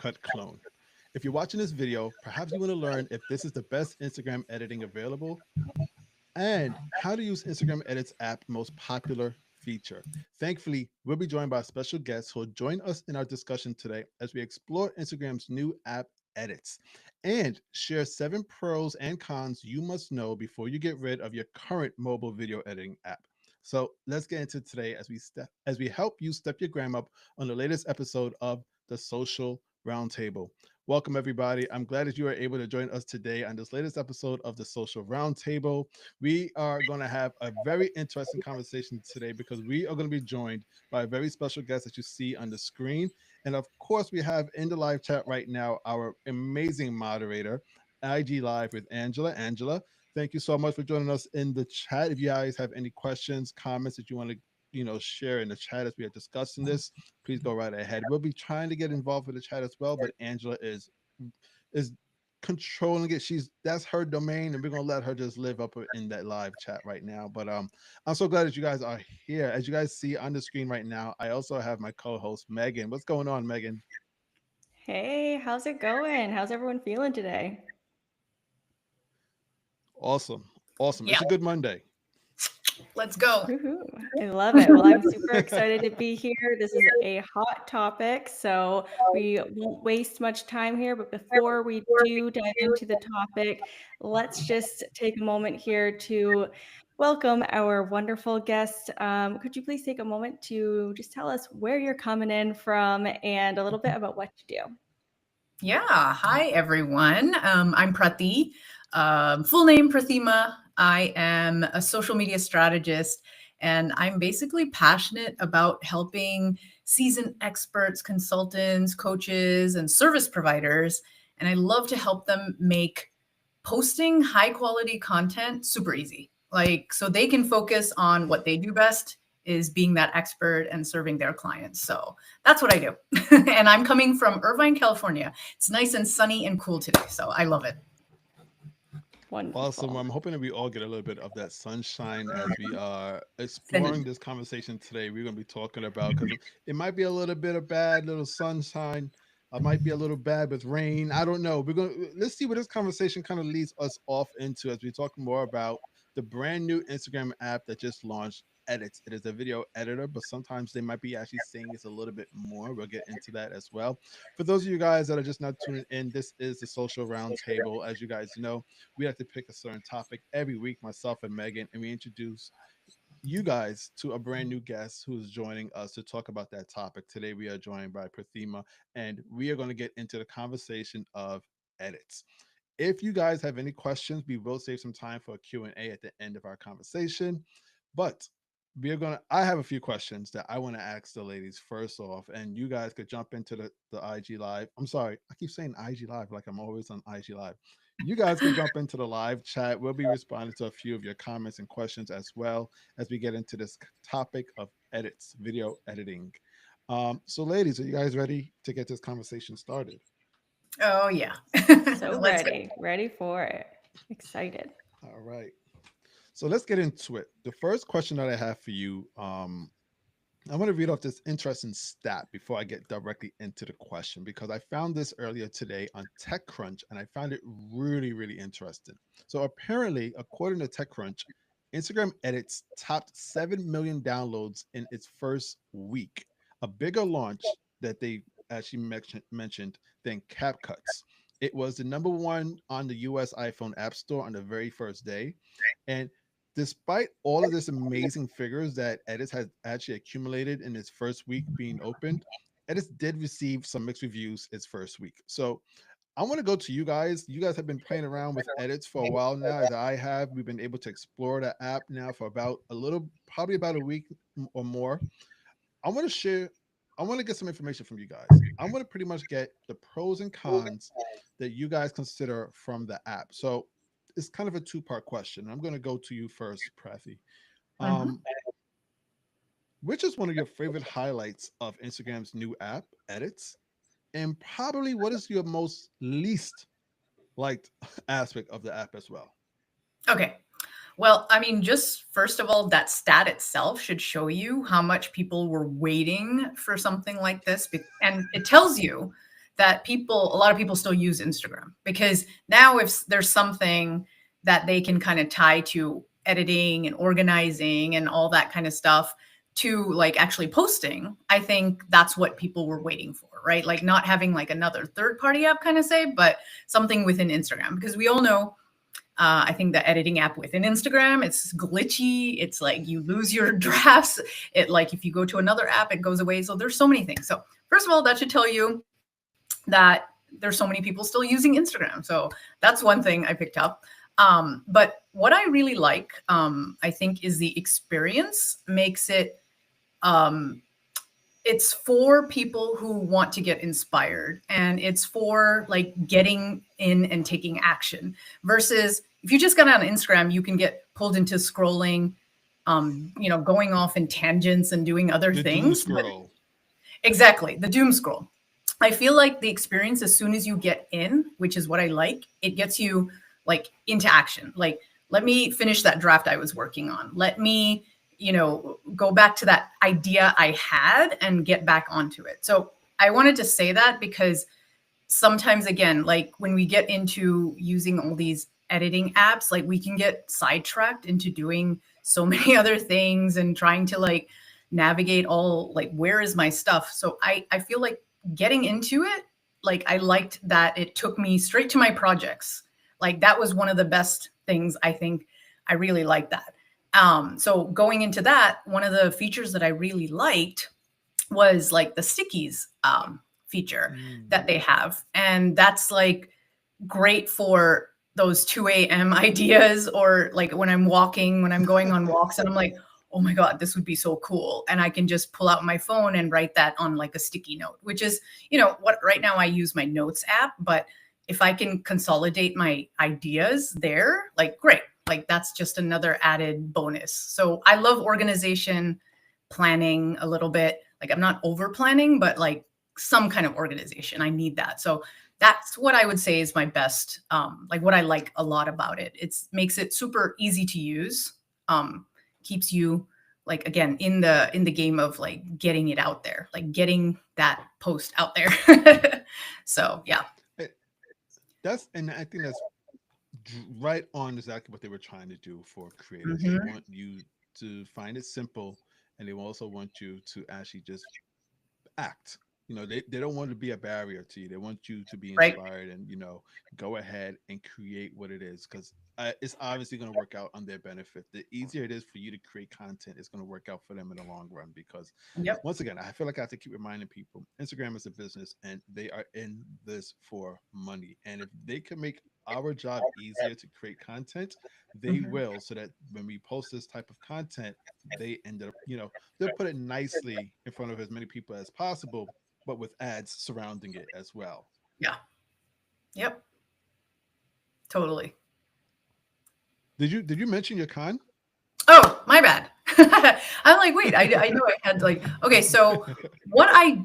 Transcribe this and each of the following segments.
CapCut clone. If you're watching this video, perhaps you want to learn if this is the best Instagram editing available and how to use Instagram Edits app most popular feature. Thankfully, we'll be joined by special guests who will join us in our discussion today as we explore Instagram's new app Edits and share 7 pros and cons you must know before you get rid of your current mobile video editing app. So let's get into today as we help you step your gram up on the latest episode of the Social Roundtable. Welcome, everybody. I'm glad that you are able to join us today on this latest episode of the Social Roundtable. We are going to have a very interesting conversation today because we are going to be joined by a very special guest that you see on the screen. And of course, we have in the live chat right now our amazing moderator, IG Live with Angela. Angela, thank you so much for joining us in the chat. If you guys have any questions, comments that you want to share in the chat as we are discussing this, please go right ahead. We'll be trying to get involved with the chat as well, but Angela is controlling it. That's her domain, and we're gonna let her just live up in that live chat right now. But I'm so glad that you guys are here. As you guys see on the screen right now, I also have my co-host Megan. What's going on, Megan? Hey, how's it going? How's everyone feeling today? Awesome, awesome. Yeah, It's a good Monday. let's go. Woohoo. I love it. Well, I'm super excited to be here. This is a hot topic, so we won't waste much time here. But before we do dive into the topic, let's just take a moment here to welcome our wonderful guest. Could you please take a moment to just tell us where you're coming in from and a little bit about what you do? Yeah, hi everyone. I'm Prati. Full name Prathima. I am a social media strategist, and I'm basically passionate about helping seasoned experts, consultants, coaches, and service providers. And I love to help them make posting high quality content super easy. Like, so they can focus on what they do best, is being that expert and serving their clients. So that's what I do. And I'm coming from Irvine, California. It's nice and sunny and cool today. So I love it. Awesome. Wonderful. I'm hoping that we all get a little bit of that sunshine as we are exploring Sending. this conversation today. We're going to be talking about because it might be a little bit of bad, little sunshine. It might be a little bad with rain. I don't know. Let's see what this conversation kind of leads us off into as we talk more about the brand new Instagram app that just launched. Edits. It is a video editor, but sometimes they might be actually saying it's a little bit more. We'll get into that as well. For those of you guys that are just not tuning in, this is the Social Roundtable. As you guys know, we have to pick a certain topic every week, myself and Megan, and we introduce you guys to a brand new guest who is joining us to talk about that topic. Today, we are joined by Prathima, and we are going to get into the conversation of edits. If you guys have any questions, we will save some time for a Q&A at the end of our conversation. But I have a few questions that I want to ask the ladies first off, and you guys could jump into the IG live. I'm sorry, I keep saying IG live like I'm always on IG live. You guys can jump into the live chat. We'll be responding to a few of your comments and questions as well as we get into this topic of edits, video editing. So ladies, are you guys ready to get this conversation started? Oh, yeah. So Let's go. ready for it. Excited. All right. So let's get into it. The first question that I have for you, I want to read off this interesting stat before I get directly into the question because I found this earlier today on TechCrunch and I found it really, really interesting. So apparently, according to TechCrunch, Instagram Edits topped 7 million downloads in its first week, a bigger launch that they actually mentioned than CapCuts. It was the number one on the US iPhone App Store on the very first day. And despite all of this amazing figures that Edis has actually accumulated in its first week being opened, Edis did receive some mixed reviews its first week. So I want to go to you guys. You guys have been playing around with edits for a while now, as I have. We've been able to explore the app now for probably about a week or more. I want to share, I want to get some information from you guys. I want to pretty much get the pros and cons that you guys consider from the app. So it's kind of a two-part question. I'm going to go to you first, Prathi. Mhm. Um, which is one of your favorite highlights of Instagram's new app, Edits? And probably what is your most least liked aspect of the app as well? Okay. Well, I mean, just first of all, that stat itself should show you how much people were waiting for something like this. And it tells you that a lot of people still use Instagram, because now if there's something that they can kind of tie to editing and organizing and all that kind of stuff to like actually posting, I think that's what people were waiting for, right? Like not having like another third-party app kind of say, but something within Instagram, because we all know, I think the editing app within Instagram, it's glitchy. It's like you lose your drafts. It like if you go to another app, it goes away. So there's so many things. So first of all, that should tell you that there's so many people still using Instagram. So that's one thing I picked up. But what I really like, I think, is the experience makes it, it's for people who want to get inspired, and it's for like getting in and taking action, versus if you just got on Instagram, you can get pulled into scrolling, going off in tangents and doing other things. Exactly. The doom scroll. I feel like the experience, as soon as you get in, which is what I like, it gets you like into action. Like, let me finish that draft I was working on. Let me, go back to that idea I had and get back onto it. So I wanted to say that because sometimes, again, like when we get into using all these editing apps, like we can get sidetracked into doing so many other things and trying to like navigate all like, where is my stuff? So I feel like getting into it, like I liked that it took me straight to my projects. Like that was one of the best things. I think I really liked that. So going into that, one of the features that I really liked was like the stickies feature that they have. And that's like great for those 2 a.m. ideas, or like when I'm going on walks and I'm like, oh my God, this would be so cool. And I can just pull out my phone and write that on like a sticky note, which is, what right now I use my notes app, but if I can consolidate my ideas there, like great, like that's just another added bonus. So I love organization, planning a little bit. Like I'm not over planning, but like some kind of organization, I need that. So that's what I would say is my best, like what I like a lot about it. It makes it super easy to use, keeps you like, again, in the game of like getting it out there, like getting that post out there. So yeah. And I think that's right on exactly what they were trying to do for creators. Mm-hmm. They want you to find it simple, and they also want you to actually just act. They don't want to be a barrier to you. They want you to be inspired and go ahead and create what it is, because it's obviously going to work out on their benefit. The easier it is for you to create content, it's going to work out for them in the long run, because once again, I feel like I have to keep reminding people, Instagram is a business and they are in this for money. And if they can make our job easier to create content, they will, so that when we post this type of content, they end up, they'll put it nicely in front of as many people as possible, but with ads surrounding it as well. Yeah. Yep. Totally. Did you mention your con? Oh, my bad. I'm like, wait, I know I had like, okay. So what I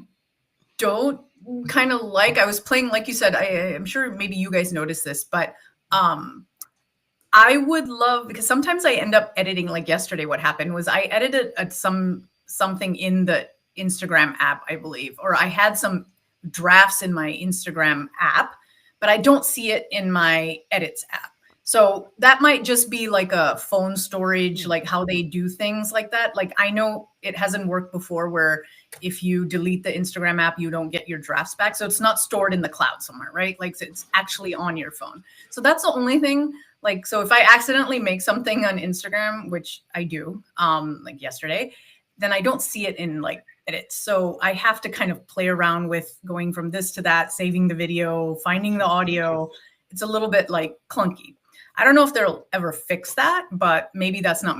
don't kind of like, I was playing, like you said, I'm sure maybe you guys noticed this, but I would love, because sometimes I end up editing, like yesterday, what happened was I edited something in the Instagram app, I believe, or I had some drafts in my Instagram app, but I don't see it in my edits app. So that might just be like a phone storage, like how they do things like that. Like I know it hasn't worked before where if you delete the Instagram app, you don't get your drafts back. So it's not stored in the cloud somewhere, right? Like it's actually on your phone. So that's the only thing. Like, so if I accidentally make something on Instagram, which I do, like yesterday, then I don't see it in like edits. So I have to kind of play around with going from this to that, saving the video, finding the audio. It's a little bit like clunky. I don't know if they'll ever fix that, but maybe that's not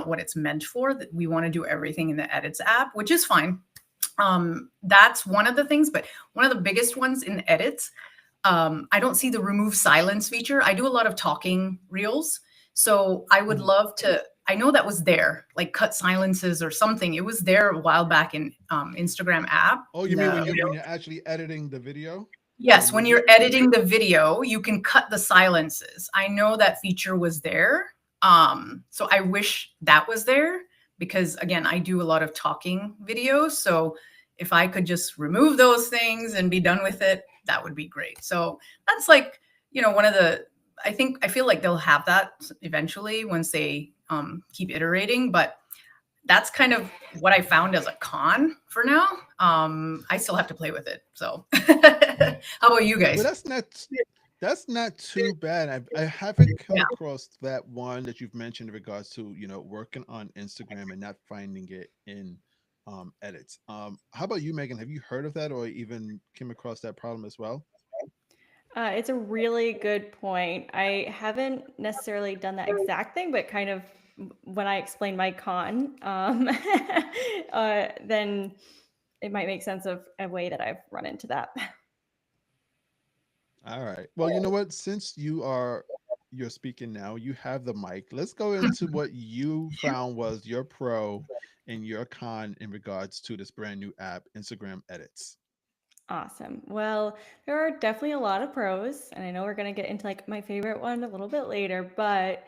what it's meant for, that we want to do everything in the edits app, which is fine. That's one of the things, but one of the biggest ones in edits, I don't see the remove silence feature. I do a lot of talking reels. So I would love to, I know that was there, like cut silences or something. It was there a while back in Instagram app. Oh, you mean when you're actually editing the video? Yes, when you're editing the video, you can cut the silences. I know that feature was there. So I wish that was there because, again, I do a lot of talking videos. So if I could just remove those things and be done with it, that would be great. So that's like, one of the, I feel like they'll have that eventually once they keep iterating, but that's kind of what I found as a con for now. I still have to play with it. So how about you Well, guys? that's not too bad. I haven't come Yeah. across that one that you've mentioned in regards to working on Instagram and not finding it in edits. How about you, Megan? Have you heard of that or even came across that problem as well? It's a really good point. I haven't necessarily done that exact thing, but kind of when I explain my con, then it might make sense of a way that I've run into that. All right. Well, you know what? Since you're speaking now, you have the mic. Let's go into what you found was your pro and your con in regards to this brand new app, Instagram Edits. Awesome. Well, there are definitely a lot of pros, and I know we're going to get into like my favorite one a little bit later, but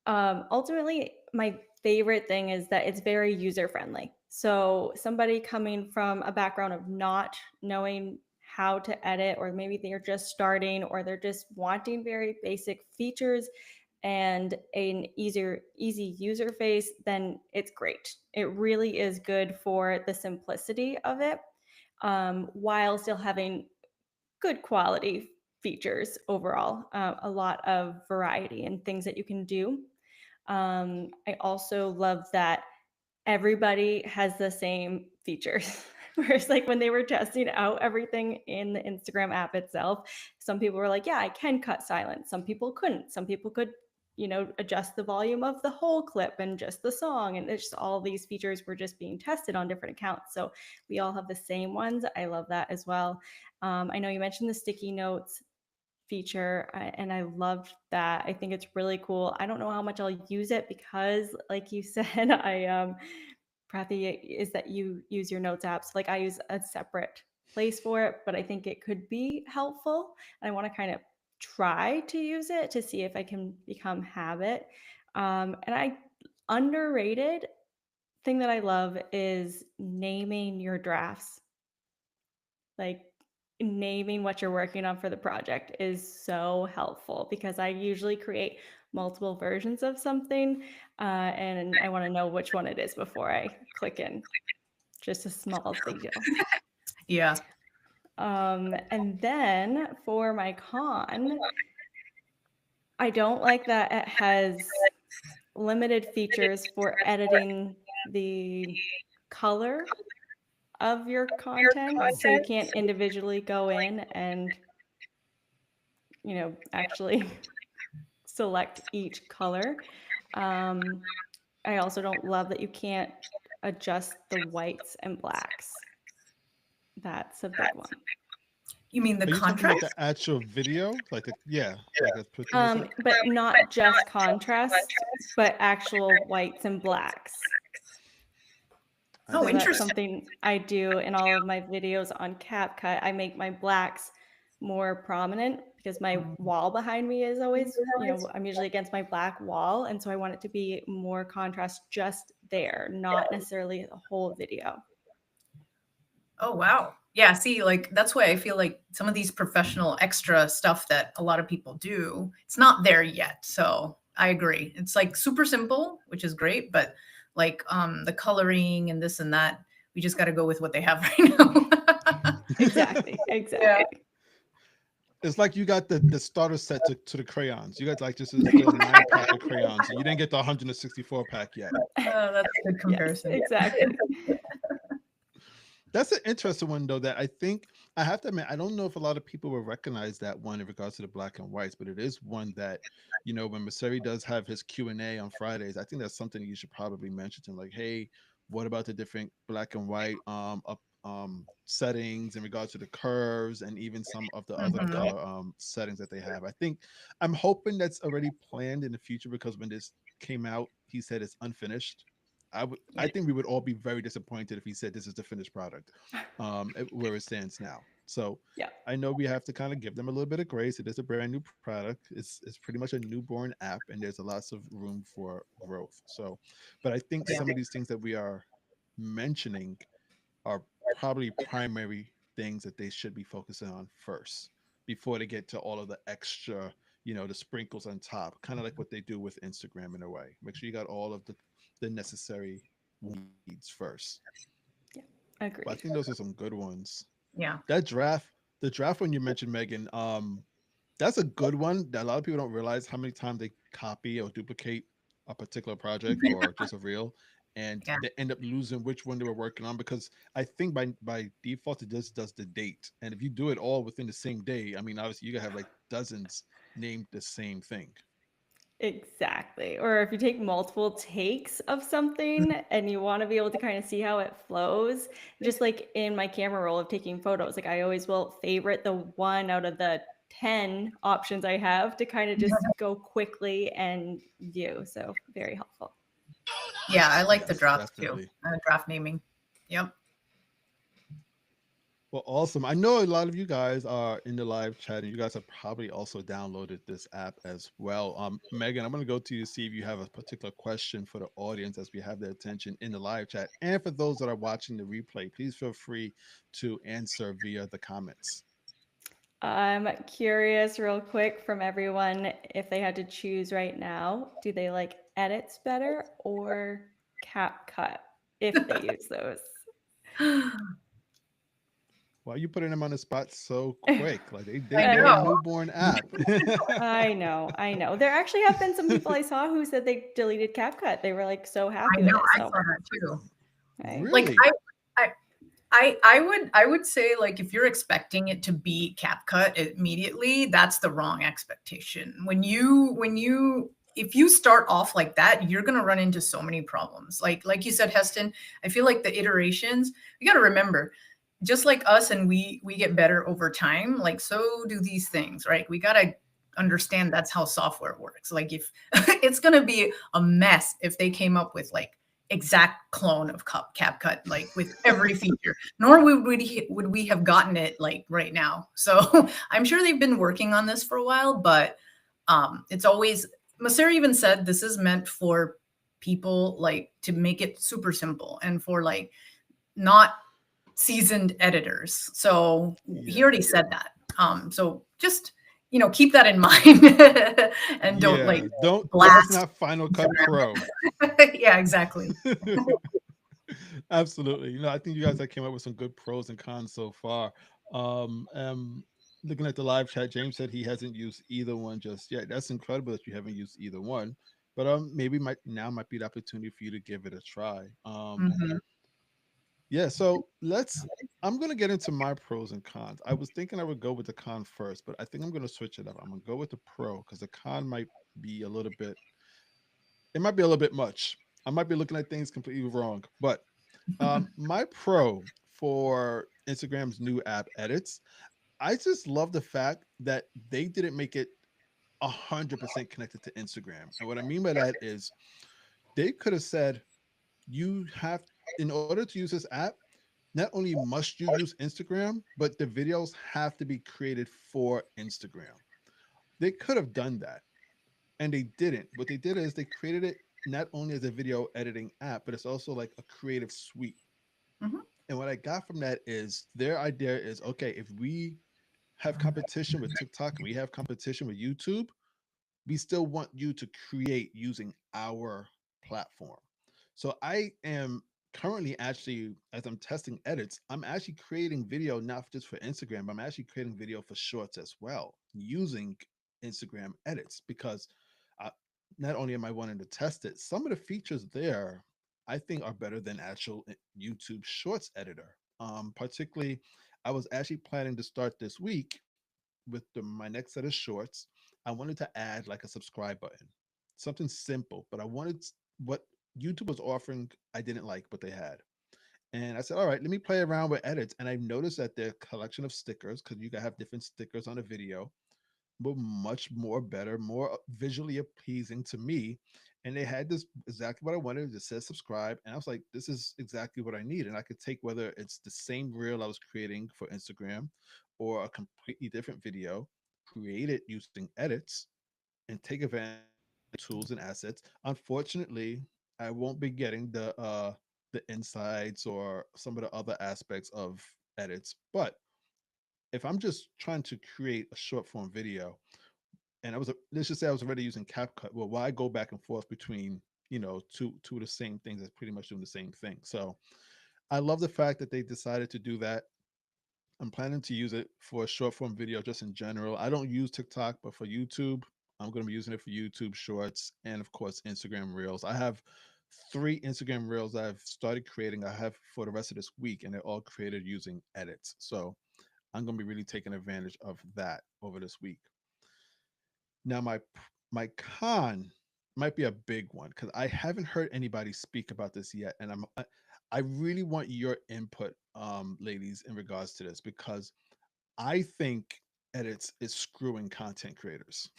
ultimately, my favorite thing is that it's very user friendly. So, somebody coming from a background of not knowing how to edit, or maybe they're just starting, or they're just wanting very basic features and an easy user face, then it's great. It really is good for the simplicity of it, while still having good quality features overall, a lot of variety and things that you can do. I also love that everybody has the same features. Whereas, like when they were testing out everything in the Instagram app itself, some people were like, yeah, I can cut silent. Some people couldn't. Some people could, adjust the volume of the whole clip and just the song. And it's just all these features were just being tested on different accounts. So we all have the same ones. I love that as well. I know you mentioned the sticky notes feature, and I loved that. I think it's really cool. I don't know how much I'll use it because, like you said, Prathy, is that you use your notes apps. Like I use a separate place for it, but I think it could be helpful. I want to kind of try to use it to see if I can become habit. And I underrated thing that I love is naming your drafts. Like naming what you're working on for the project is so helpful because I usually create multiple versions of something, and I want to know which one it is before I click in. Just a small detail. Yeah. And then for my con, I don't like that it has limited features for editing the color of your content. So you can't individually go in and, actually select each color. Um, I also don't love that you can't adjust the whites and blacks. That's a big one. You mean the Are you talking about contrast? the actual video? Yeah, like as Pratima said? But not just contrast, but actual whites and blacks. I Oh, So see. that's interesting. something I do in all of my videos on CapCut. I make my blacks more prominent because my wall behind me is always, I'm usually against my black wall. And so I want it to be more contrast just there, not necessarily the whole video. Oh, wow. Yeah, see, like that's why I feel like some of these professional extra stuff that a lot of people do, it's not there yet. So I agree. It's like super simple, which is great, but like the coloring and this and that, we just got to go with what they have right now. Exactly. Yeah. Exactly. It's like you got the starter set to the crayons. You got like just this little 9 pack of crayons. You didn't get the 164 pack yet. That's a good Yes, comparison. exactly. That's an interesting one though. That I think I have to admit I don't know if a lot of people will recognize that one in regards to the black and whites, but it is one that when Maseri does have his Q&A on Fridays, I think that's something you should probably mention to him. Like, hey, what about the different black and white up settings in regards to the curves and even some of the other Mhm. color settings that they have. I think I'm hoping that's already planned in the future because when this came out, he said it's unfinished. I think we would all be very disappointed if he said this is the finished product, where it stands now. So Yeah. I know we have to kind of give them a little bit of grace. It is a brand new product. It's pretty much a newborn app, and there's a lots of room for growth. So, but I think Yeah. some of these things that we are mentioning are probably primary things that they should be focusing on first before they get to all of the extra, the sprinkles on top, kind of like what they do with Instagram in a way. Make sure you got all of the necessary needs first. Yeah, But I agreed. think those are some good ones. Yeah. That draft, the draft one you mentioned, Megan, that's a good one that a lot of people don't realize how many times they copy or duplicate a particular project or just a reel, and Yeah. they end up losing which one they were working on because I think by default it just does the date, and if you do it all within the same day, I mean obviously you gotta have like dozens named the same thing. Exactly. Or if you take multiple takes of something and you want to be able to kind of see how it flows, just like in my camera roll of taking photos, like I always will favorite the one out of the 10 options I have to kind of just go quickly and view. So very helpful. Yeah, I like the Yes, drafts too. definitely. Draft naming. Yep. Well, awesome. I know a lot of you guys are in the live chat, and you guys have probably also downloaded this app as well. Megan, I'm going to go to you to see if you have a particular question for the audience as we have their attention in the live chat. And for those that are watching the replay, please feel free to answer via the comments. I'm curious, real quick, from everyone, if they had to choose right now, do they like edits better or CapCut if they use those? Why are you putting them on the spot so quick? Like I they're a know. newborn app. I know, I know. There actually have been some people I saw who said they deleted CapCut. They were like so I happy with know. it. I saw So, that too. right. Like Really? I would say, like, if you're expecting it to be CapCut immediately, that's the wrong expectation. When you if you start off like that, you're gonna run into so many problems. Like you said, Heston, I feel like the iterations, you gotta remember, just like us, and we get better over time, like so do these things, right? We gotta understand that's how software works. Like if it's gonna be a mess if they came up with like exact clone of CapCut, like with every feature. Nor would we have gotten it like right now. So I'm sure they've been working on this for a while, but it's always, Masera even said this is meant for people, like, to make it super simple and for like not seasoned editors. So he Yeah. already said that. So just keep that in mind and don't like Yeah. Don't, this is blast. not Final Cut Pro. Yeah, exactly. Absolutely. I think you guys have came up with some good pros and cons so far. Um, um, Looking at the live chat, James said he hasn't used either one just yet. That's incredible that you haven't used either one. But maybe might be the opportunity for you to give it a try. Mhm. Yeah. So let's. I'm gonna get into my pros and cons. I was thinking I would go with the con first, but I think I'm gonna switch it up. I'm gonna go with the pro because the con might be a little bit. It might be a little bit much. I might be looking at things completely wrong, but my pro for Instagram's new app edits, I just love the fact that they didn't make it 100% connected to Instagram. And what I mean by that is they could have said, you have, in order to use this app, not only must you use Instagram, but the videos have to be created for Instagram. They could have done that and they didn't. What they did is they created it not only as a video editing app, but it's also like a creative suite. Mhm. And what I got from that is their idea is okay, if we have competition with TikTok and we have competition with YouTube, we still want you to create using our platform. So I am currently actually, as I'm testing edits, I'm actually creating video not just for Instagram, but I'm actually creating video for shorts as well using Instagram edits because uh, not only am I wanting to test it, some of the features there I think are better than actual YouTube Shorts editor. Particularly, I was actually planning to start this week with my next set of shorts. I wanted to add like a subscribe button, something simple, but I wanted what YouTube was offering. I didn't like what they had. And I said, all right, let me play around with edits. And I noticed that their collection of stickers, because you can have different stickers on a video, were much more better, more visually appeasing to me. And they had this exactly what I wanted. It says subscribe. And I was like, this is exactly what I need. And I could take whether it's the same reel I was creating for Instagram or a completely different video, create it using edits, and take advantage of tools and assets. Unfortunately, I won't be getting the the insights or some of the other aspects of edits. But if I'm just trying to create a short form video, and let's just say I was already using CapCut, well, why go back and forth between two of the same things that's pretty much doing the same thing? So I love the fact that they decided to do that. I'm planning to use it for a short form video just in general. I don't use TikTok, but for YouTube, I'm going to be using it for YouTube Shorts and, of course, Instagram Reels. I have 3 Instagram Reels I've started creating. I have for the rest of this week, and they're all created using edits. So I'm going to be really taking advantage of that over this week. Now, my con might be a big one because I haven't heard anybody speak about this yet, and I really want your input, ladies, in regards to this because I think edits is screwing content creators.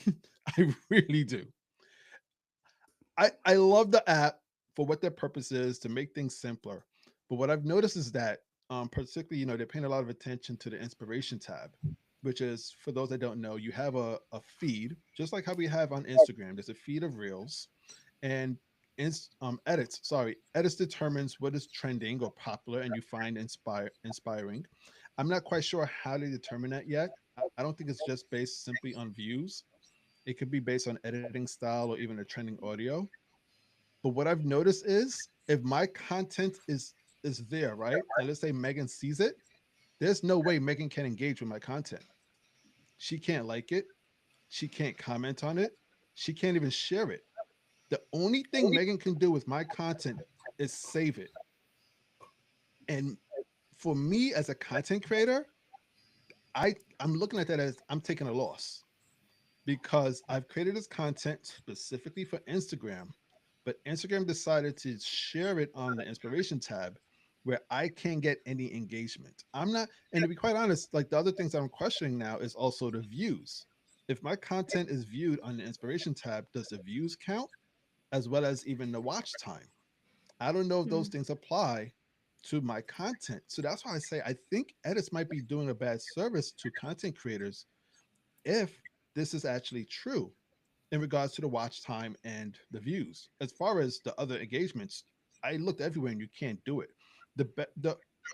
I really do. I love the app for what their purpose is to make things simpler. But what I've noticed is that, particularly, they're paying a lot of attention to the inspiration tab, which is, for those that don't know, you have a feed, just like how we have on Instagram. There's a feed of reels, and edits determines what is trending or popular, and you find inspiring. I'm not quite sure how they determine that yet. I don't think it's just based simply on views. It could be based on editing style or even a trending audio. But what I've noticed is if my content is there, right? And let's say Megan sees it, there's no way Megan can engage with my content. She can't like it. She can't comment on it. She can't even share it. The only thing Megan can do with my content is save it. And for me as a content creator, I'm looking at that as I'm taking a loss because I've created this content specifically for Instagram, but Instagram decided to share it on the inspiration tab where I can't get any engagement. I'm not, and to be quite honest, like the other things I'm questioning now is also the views. If my content is viewed on the inspiration tab, does the views count as well as even the watch time? I don't know if those things apply to my content. So that's why I say I think edits might be doing a bad service to content creators if this is actually true in regards to the watch time and the views. As far as the other engagements, I looked everywhere and you can't do it. The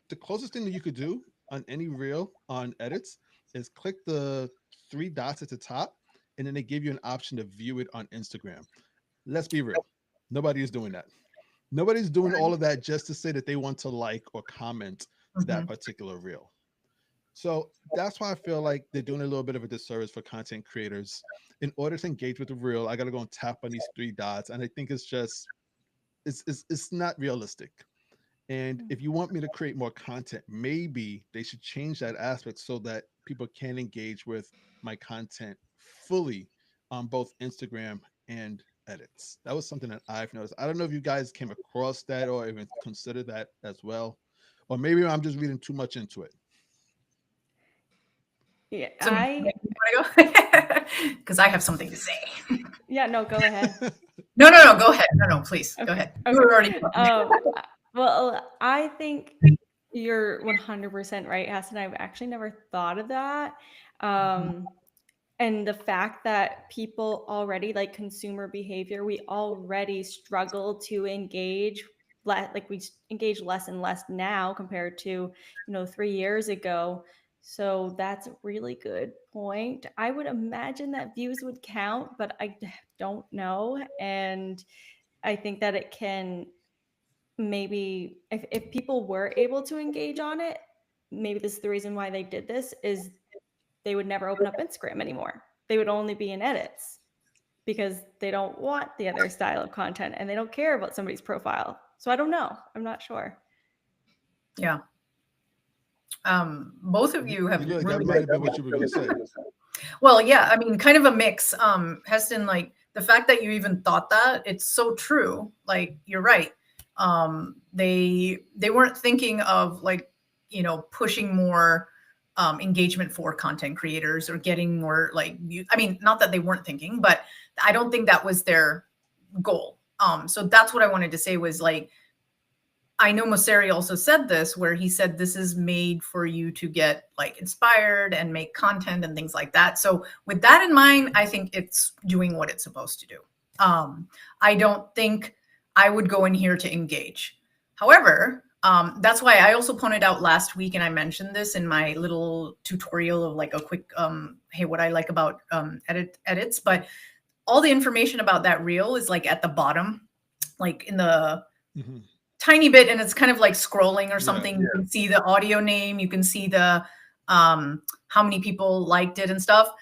the closest thing that you could do on any reel on edits is click the 3 dots at the top, and then they give you an option to view it on Instagram. Let's be real, nobody is doing that. Nobody's doing all of that just to say that they want to like or comment that Mhm. particular reel. So that's why I feel like they're doing a little bit of a disservice for content creators. In order to engage with the reel, I got to go and tap on these 3 dots, and I think it's just it's not realistic. And if you want me to create more content, maybe they should change that aspect so that people can engage with my content fully on both Instagram and edits. That was something that I've noticed. I don't know if you guys came across that or even considered that as well. Or maybe I'm just reading too much into it. Yeah, So, Megan, you want to go? Because I have something to say. yeah, no, go ahead. No, go ahead. No, please go ahead. You were already Well, I think you're 100% right, Hassan. I've actually never thought of that. And the fact that people already, like consumer behavior, we already struggle to engage, like we engage less and less now compared to 3 years ago. So that's a really good point. I would imagine that views would count, but I don't know. And I think that it can, maybe if people were able to engage on it, maybe this is the reason why they did this, is they would never open up Instagram anymore. They would only be in edits because they don't want the other style of content and they don't care about somebody's profile. So I don't know. I'm not sure. Yeah. Both of you have Like, really that might have been what you were going to say. Well, yeah, I mean, kind of a mix. Heston, like the fact that you even thought that, it's so true. Like you're right. They weren't thinking of like, pushing more engagement for content creators or getting more like, I mean, not that they weren't thinking, but I don't think that was their goal. So that's what I wanted to say was like, I know Mosseri also said this, where he said this is made for you to get like inspired and make content and things like that. So with that in mind, I think it's doing what it's supposed to do. I don't think I would go in here to engage. However, that's why I also pointed out last week, and I mentioned this in my little tutorial of like a quick, hey, what I like about edits, but all the information about that reel is like at the bottom, like in the Mhm. tiny bit, and it's kind of like scrolling or Yeah. something. You can see the audio name, you can see the how many people liked it and stuff.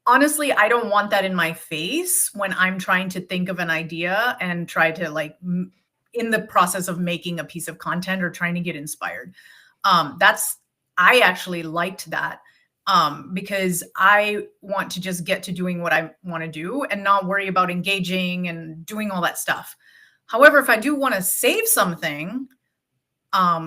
Honestly, I don't want that in my face when I'm trying to think of an idea and try to like in the process of making a piece of content or trying to get inspired. That's I actually liked that because I want to just get to doing what I want to do and not worry about engaging and doing all that stuff. However, if I do want to save something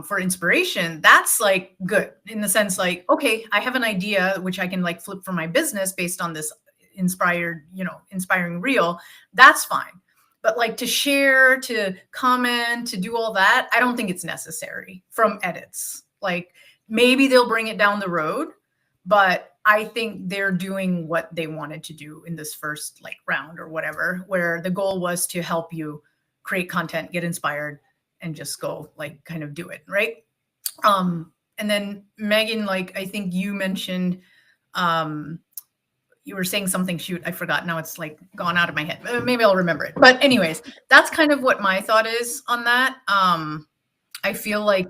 for inspiration, that's like good in the sense like, okay, I have an idea which I can like flip for my business based on this inspiring reel. That's fine. But like to share, to comment, to do all that, I don't think it's necessary from edits. Like maybe they'll bring it down the road, but I think they're doing what they wanted to do in this first like round or whatever, where the goal was to help you create content, get inspired, and just go like kind of do it, right? And then Megan, like I think you mentioned you were saying something, shoot, I forgot, now it's like gone out of my head. Maybe I'll remember it, but anyways, that's kind of what my thought is on that. I feel like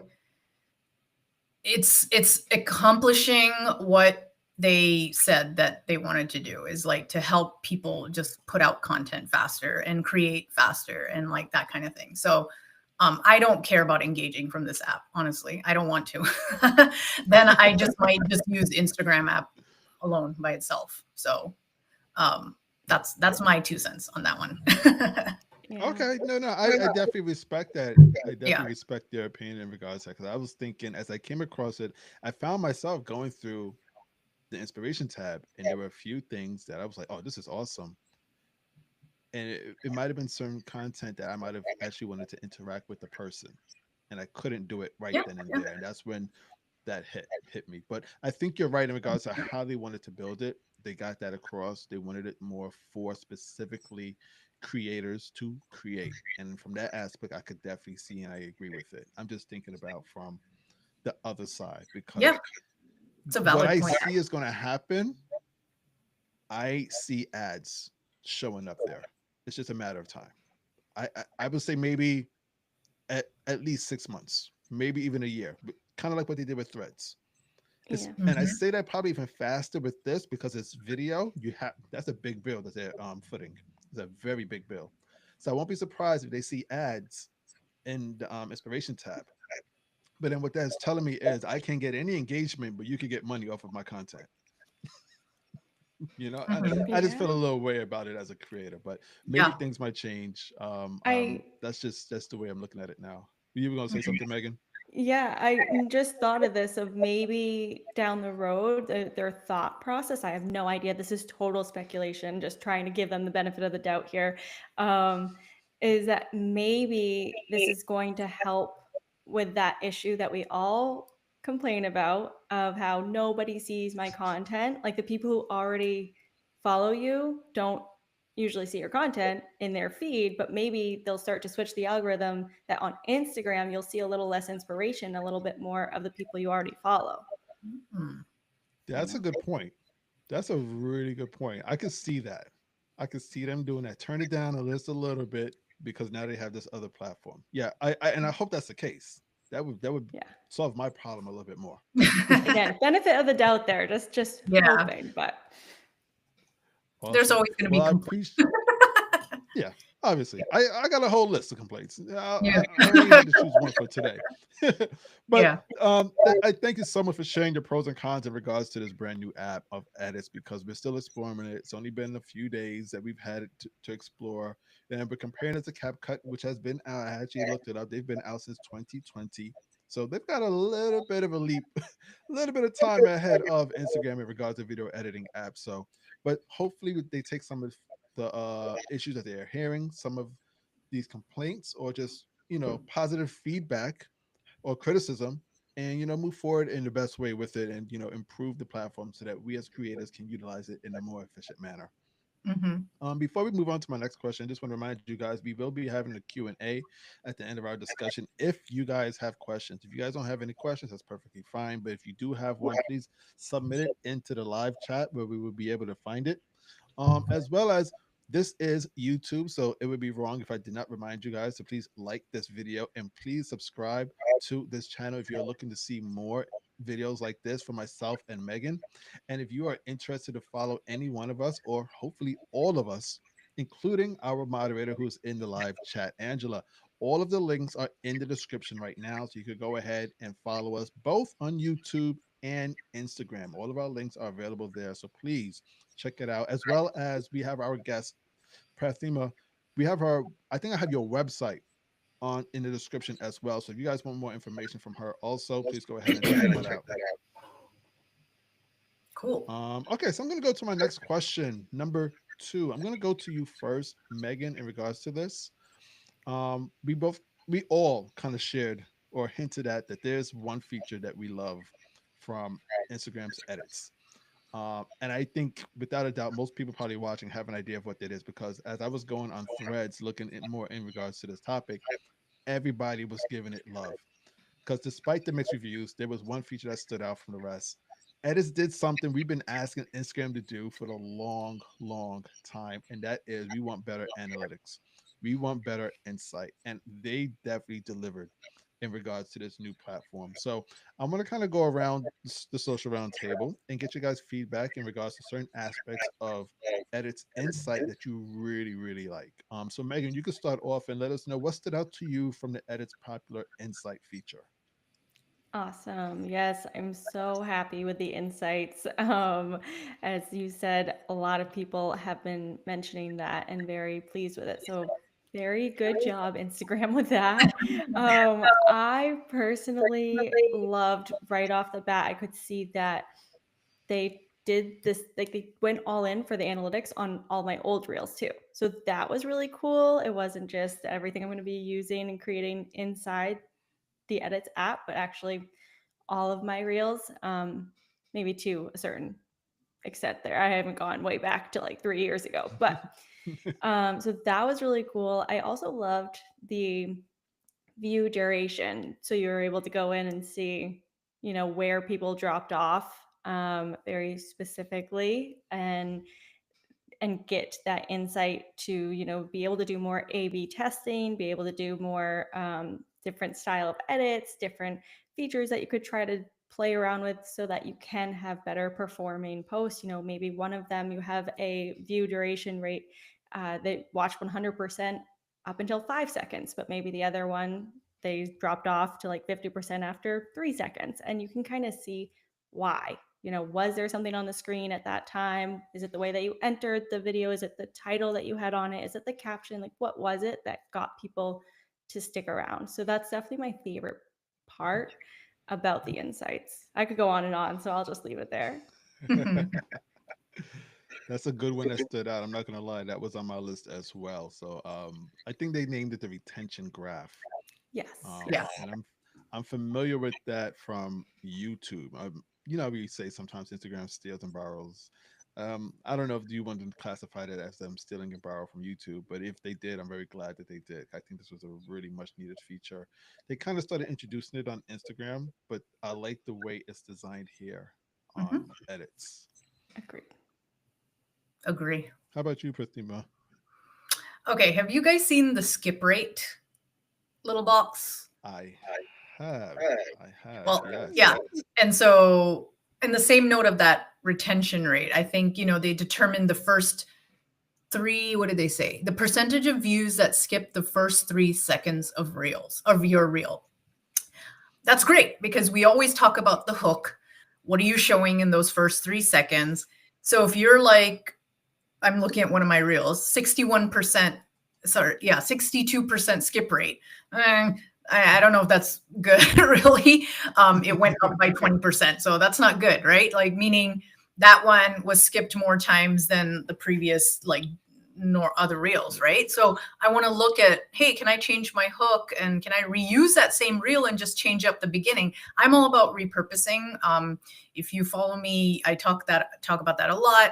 it's accomplishing what they said that they wanted to do, is like to help people just put out content faster and create faster and like that kind of thing. So I don't care about engaging from this app, honestly. I don't want to. Then I just might just use Instagram app alone by itself. So that's my 2 cents on that one. Yeah. Okay, no, I definitely respect that. I definitely Yeah. respect their opinion in regards to that, because I was thinking as I came across it, I found myself going through the inspiration tab, and there were a few things that I was like, "Oh, this is awesome," and it might have been certain content that I might have actually wanted to interact with the person, and I couldn't do it right Yeah. then and there, and that's when that hit me. But I think you're right in regards to how they wanted to build it. They got that across. They wanted it more for specifically creators to create. And from that aspect, I could definitely see and I agree with it. I'm just thinking about from the other side, Yeah. because It's a what valid I point. see is going to happen, I see ads showing up there. It's just a matter of time. I would say maybe at least 6 months, maybe even a year, kind of like what they did with threads. It's, Yeah. and I Mhm. say that probably even faster with this because it's video. You have That's a big bill that they're footing. It's a very big bill. So I won't be surprised if they see ads in the inspiration tab. But then what that's telling me is I can't get any engagement, but you can get money off of my content. Mhm. I just Yeah. feel a little way about it as a creator, but maybe Yeah. things might change. I That's the way I'm looking at it now. You were gonna say something, Megan? Yeah, I just thought of this of maybe down the road, their thought process. I have no idea. This is total speculation, just trying to give them the benefit of the doubt here. Um, is that maybe this is going to help with that issue that we all complain about of how nobody sees my content. Like the people who already follow you don't usually see your content in their feed, but maybe they'll start to switch the algorithm that on Instagram you'll see a little less inspiration, a little bit more of the people you already follow, Mhm. you That's a know? good point. That's a really good point. I could see that. I could see them doing that. Turn it down a little bit because now they have this other platform. Yeah, and I hope that's the case. That would Yeah. solve my problem a little bit more. Again, benefit of the doubt there, just Yeah. hoping, but There's Awesome. always going to Well, be I complaints. appreciate. Yeah, obviously, I got a whole list of complaints. Yeah. I only had to choose one for today, but Yeah. I thank you so much for sharing the pros and cons in regards to this brand new app of edits, because we're still exploring it. It's only been a few days that we've had it to explore, and we're comparing it to CapCut, which has been out. I actually looked it up. They've been out since 2020. So they've got a little bit of a leap, a little bit of time ahead of Instagram in regards to video editing apps. So, but hopefully they take some of the issues that they're hearing, some of these complaints, or just positive feedback or criticism, and move forward in the best way with it, and improve the platform so that we as creators can utilize it in a more efficient manner. Before we move on to my next question, I just want to remind you guys we will be having a Q&A at the end of our discussion. If you guys have questions, if you guys don't have any questions, that's perfectly fine. But if you do have one, please submit it into the live chat where we will be able to find it. As well as this is YouTube, so it would be wrong if I did not remind you guys to please like this video and please subscribe to this channel if you're looking to see more videos like this from myself and Megan. And if you are interested to follow any one of us, or hopefully all of us, including our moderator who's in the live chat, Angela, all of the links are in the description right now. So you could go ahead and follow us both on YouTube and Instagram. All of our links are available there. So please check it out. As well as we have our guest, Prathima. We have her, I think I have your website on in the description as well. So if you guys want more information from her also, please go ahead and check that out. Cool. Okay, so I'm going to go to my next question, number 2. I'm going to go to you first, Megan, in regards to this. We all kind of shared or hinted at that there's one feature that we love from Instagram's edits. And I think without a doubt, most people probably watching have an idea of what that is, because as I was going on threads looking at more in regards to this topic, everybody was giving it love. Because despite the mixed reviews, there was one feature that stood out from the rest. Edits did something we've been asking Instagram to do for a long, long time, and that is we want better analytics. We want better insight, and they definitely delivered in regards to this new platform. So I'm going to kind of go around the social roundtable and get you guys feedback in regards to certain aspects of Edit's insight that you really, really like. So Megan, you can start off and let us know what stood out to you from the Edit's popular insight feature. Awesome. Yes, I'm so happy with the insights. As you said, a lot of people have been mentioning that and very pleased with it. So, very good job, Instagram, with that. I personally loved right off the bat, I could see that they did this, like they went all in for the analytics on all my old reels too. So, that was really cool. It wasn't just everything I'm going to be using and creating inside the Edits app, but actually all of my reels, maybe to a certain extent there. I haven't gone way back to like 3 years ago, but so that was really cool. I also loved the view duration. So you were able to go in and see, where people dropped off very specifically, and get that insight to be able to do more A/B testing, be able to do more different style of edits, different features that you could try to play around with so that you can have better performing posts. Maybe one of them you have a view duration rate that watch 100% up until 5 seconds, but maybe the other one they dropped off to like 50% after 3 seconds, and you can kind of see why. Was there something on the screen at that time? Is it the way that you entered the video? Is it the title that you had on it? Is it the caption? Like, what was it that got people to stick around? So that's definitely my favorite part about the insights. I could go on, so I'll just leave it there. That's a good one that stood out. I'm not gonna lie, that was on my list as well. So I think they named it the retention graph. Yes. Yeah. And I'm familiar with that from YouTube. We say sometimes Instagram steals and borrows. I don't know if you want to classify that as them stealing and borrow from YouTube, but if they did, I'm very glad that they did. I think this was a really much needed feature. They kind of started introducing it on Instagram, but I like the way it's designed here on edits. Agreed. Agree. How about you, Pratima? Okay, have you guys seen the skip rate little box? I have. Well, Yes. yeah. And so, in the same note of that retention rate, I think, they determined the first three, what did they say? The percentage of views that skip the first 3 seconds of your reel. That's great, because we always talk about the hook. What are you showing in those first 3 seconds? So if you're like, I'm looking at one of my reels, 62% skip rate. I don't know if that's good, really. It went up by 20%. So that's not good, right? Like, meaning that one was skipped more times than the previous, nor other reels, right? So I want to look at, hey, can I change my hook, and can I reuse that same reel and just change up the beginning? I'm all about repurposing. If you follow me, I talk about that a lot.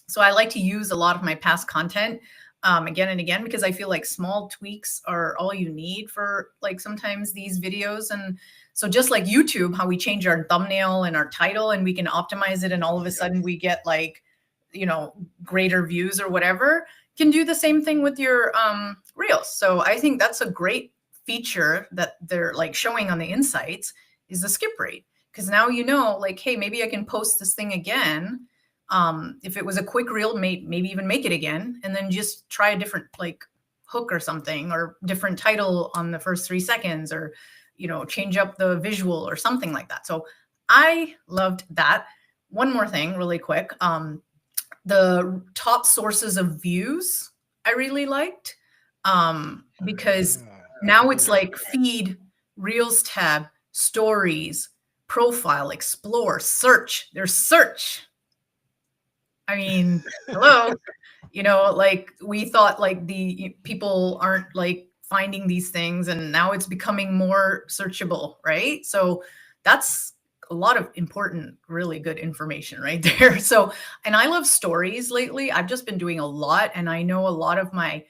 So I like to use a lot of my past content again and again, because I feel like small tweaks are all you need for like sometimes these videos. And so just like YouTube, how we change our thumbnail and our title and we can optimize it, and all of a sudden we get like, you know, greater views or whatever, can do the same thing with your reels. So I think that's a great feature that they're like showing on the insights, is the skip rate. Because now you know, like, hey, maybe I can post this thing again. If it was a quick reel, maybe even make it again, and then just try a different like hook or something, or different title on the first 3 seconds, or, you know, change up the visual or something like that. So I loved that. One more thing really quick. The top sources of views I really liked, because Yeah, now it's cool. like feed, reels tab, stories, profile, explore, search. There's search. I mean, hello, you know, like we thought like the people aren't like finding these things, and now it's becoming more searchable, right? So that's a lot of important, really good information right there. So, and I love stories lately. I've just been doing a lot, and I know a lot of my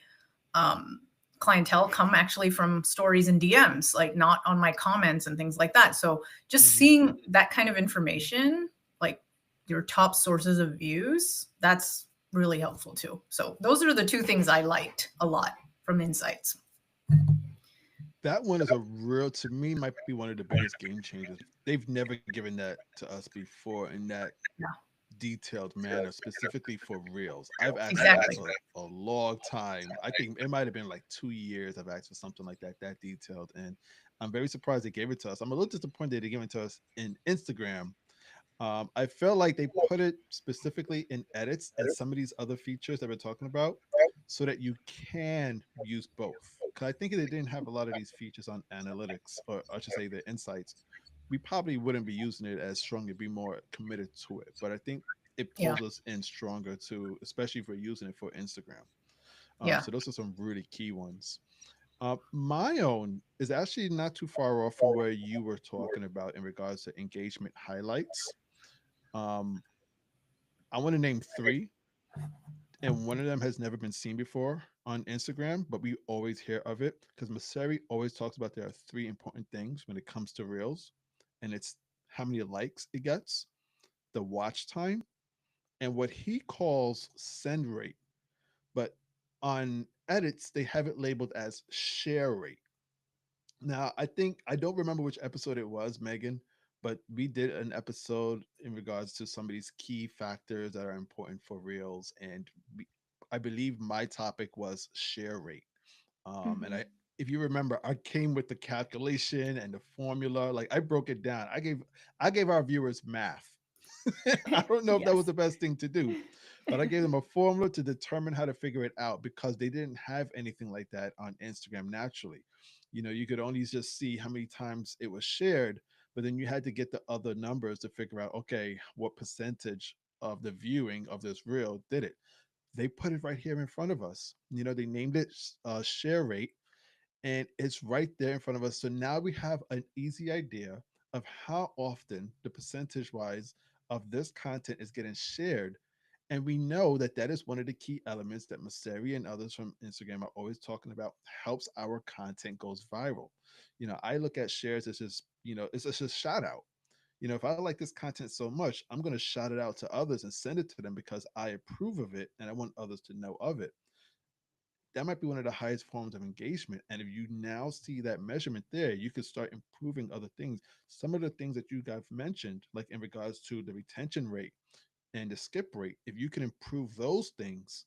um, clientele come actually from stories and DMs, like not on my comments and things like that. So just Mhm. seeing that kind of information, like your top sources of views, that's really helpful too. So those are the two things I liked a lot from Insights. That one is a real, to me, might be one of the biggest game changers. They've never given that to us before in that Yeah, detailed manner, specifically for reels. I've asked for that exactly. for a long time. I think it might have been like 2 years I've asked for something like that detailed. And I'm very surprised they gave it to us. I'm a little disappointed they gave it to us in Instagram. I feel like they put it specifically in edits and some of these other features that we're talking about so that you can use both. Because I think if they didn't have a lot of these features on analytics, or I should say the insights, we probably wouldn't be using it as strong and be more committed to it. But I think it Yeah, pulls us in stronger too, especially if we're using it for Instagram. yeah. So those are some really key ones. My own is actually not too far off from where you were talking about in regards to engagement highlights. Um, I want to name three, and one of them has never been seen before on Instagram, but we always hear of it because Maseri always talks about there are three important things when it comes to Reels, and it's how many likes it gets, the watch time, and what he calls send rate. But on edits, they have it labeled as share rate. Now, I think I don't remember which episode it was, Megan, but we did an episode in regards to some of these key factors that are important for Reels, and I believe my topic was share rate. And Mhm. if you remember, I came with the calculation and the formula. Like I broke it down. I gave our viewers math. I don't know if that was Yes. the best thing to do, but I gave them a formula to determine how to figure it out because they didn't have anything like that on Instagram naturally. You could only just see how many times it was shared, but then you had to get the other numbers to figure out, okay, what percentage of the viewing of this reel did it. They put it right here in front of us. They named it share rate, and it's right there in front of us. So now we have an easy idea of how often the percentage wise of this content is getting shared. And we know that that is one of the key elements that Maseri and others from Instagram are always talking about, helps our content goes viral. I look at shares as just, it's just a shout out. If I like this content so much, I'm going to shout it out to others and send it to them because I approve of it and I want others to know of it. That might be one of the highest forms of engagement. And if you now see that measurement there, you could start improving other things. Some of the things that you guys mentioned, like in regards to the retention rate and the skip rate, if you can improve those things,